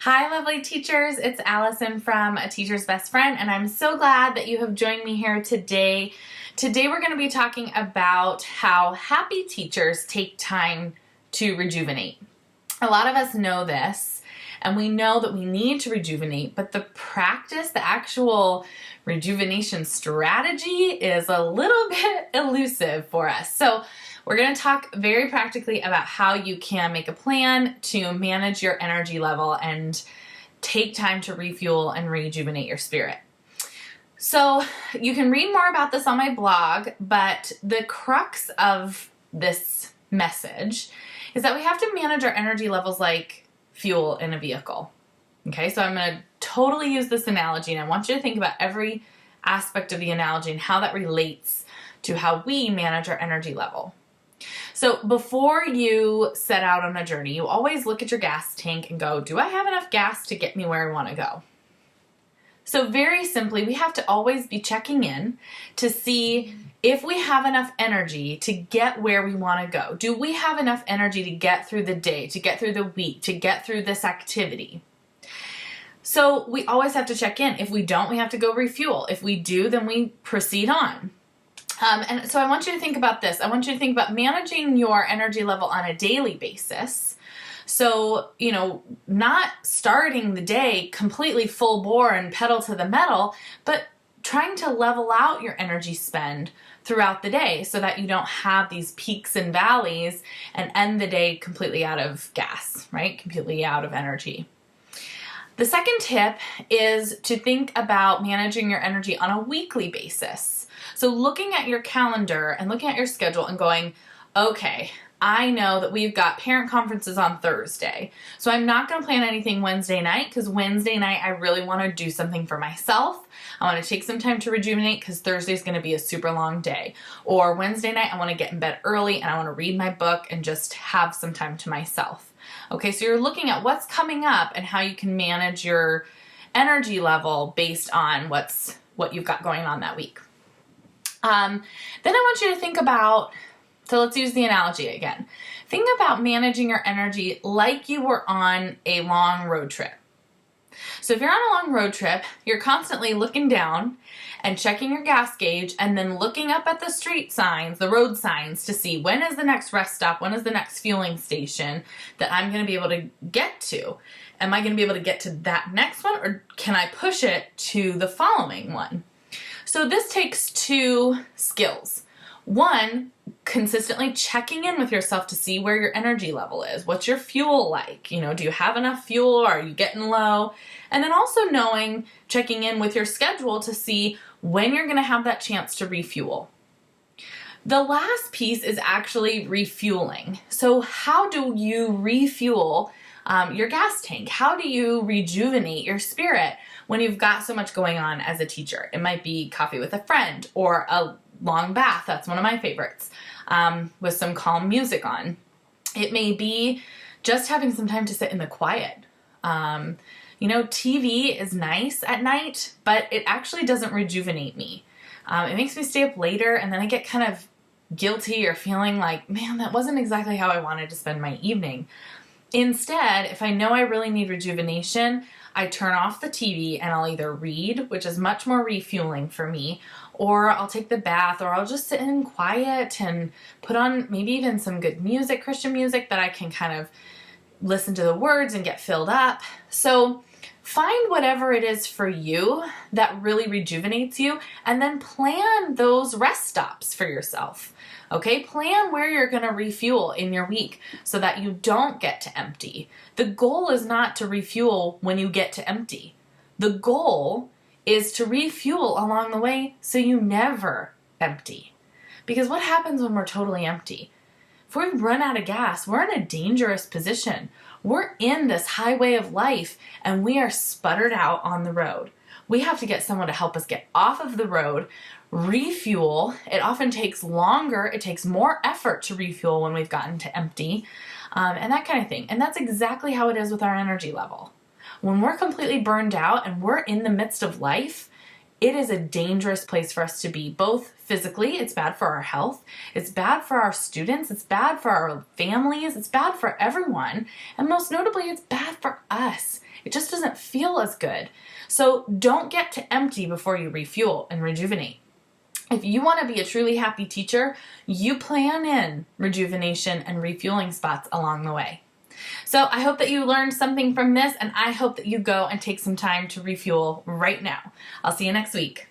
Hi, lovely teachers. It's Allison from A Teacher's Best Friend, and I'm so glad that you have joined me here today. Today, we're going to be talking about how happy teachers take time to rejuvenate. A lot of us know this, and we know that we need to rejuvenate, but the practice, the actual rejuvenation strategy is a little bit elusive for us. So we're going to talk very practically about how you can make a plan to manage your energy level and take time to refuel and rejuvenate your spirit. So you can read more about this on my blog, but the crux of this message is that we have to manage our energy levels like fuel in a vehicle. Okay, so I'm going to totally use this analogy, and I want you to think about every aspect of the analogy and how that relates to how we manage our energy level. So before you set out on a journey, you always look at your gas tank and go, do I have enough gas to get me where I want to go? So very simply, we have to always be checking in to see if we have enough energy to get where we want to go. Do we have enough energy to get through the day, to get through the week, to get through this activity? So we always have to check in. If we don't, we have to go refuel. If we do, then we proceed on. And so I want you to think about this. I want you to think about managing your energy level on a daily basis. So, not starting the day completely full bore and pedal to the metal, but trying to level out your energy spend throughout the day so that you don't have these peaks and valleys and end the day completely out of gas, right? Completely out of energy. The second tip is to think about managing your energy on a weekly basis. So looking at your calendar and looking at your schedule and going, okay, I know that we've got parent conferences on Thursday, so I'm not going to plan anything Wednesday night because Wednesday night I really want to do something for myself. I want to take some time to rejuvenate because Thursday's going to be a super long day. Or Wednesday night I want to get in bed early and I want to read my book and just have some time to myself. Okay, so you're looking at what's coming up and how you can manage your energy level based on what you've got going on that week. Then I want you to think about, so let's use the analogy again. Think about managing your energy like you were on a long road trip. So if you're on a long road trip, you're constantly looking down and checking your gas gauge and then looking up at the street signs, the road signs, to see when is the next rest stop, when is the next fueling station that I'm going to be able to get to. Am I going to be able to get to that next one, or can I push it to the following one? So this takes two skills. One, consistently checking in with yourself to see where your energy level is. What's your fuel like? Do you have enough fuel, or are you getting low? And then also checking in with your schedule to see when you're going to have that chance to refuel. The last piece is actually refueling. So how do you refuel your gas tank? How do you rejuvenate your spirit when you've got so much going on as a teacher? It might be coffee with a friend or a long bath. That's one of my favorites, with some calm music on. It may be just having some time to sit in the quiet. TV is nice at night, but it actually doesn't rejuvenate me. It makes me stay up later, and then I get kind of guilty or feeling like, man, that wasn't exactly how I wanted to spend my evening. Instead, if I know I really need rejuvenation, I turn off the TV and I'll either read, which is much more refueling for me, or I'll take the bath, or I'll just sit in quiet and put on maybe even some good music, Christian music, that I can kind of listen to the words and get filled up. So find whatever it is for you that really rejuvenates you, and then plan those rest stops for yourself. Okay, plan where you're going to refuel in your week so that you don't get to empty. The goal is not to refuel when you get to empty. The goal is to refuel along the way so you never empty. Because what happens when we're totally empty? If we run out of gas, we're in a dangerous position. We're in this highway of life and we are sputtered out on the road. We have to get someone to help us get off of the road, refuel. It often takes longer. It takes more effort to refuel when we've gotten to empty, and that kind of thing. And that's exactly how it is with our energy level. When we're completely burned out and we're in the midst of life, it is a dangerous place for us to be, both physically, it's bad for our health, it's bad for our students, it's bad for our families, it's bad for everyone, and most notably, it's bad for us. It just doesn't feel as good. So don't get to empty before you refuel and rejuvenate. If you want to be a truly happy teacher, you plan in rejuvenation and refueling spots along the way. So I hope that you learned something from this, and I hope that you go and take some time to refuel right now. I'll see you next week.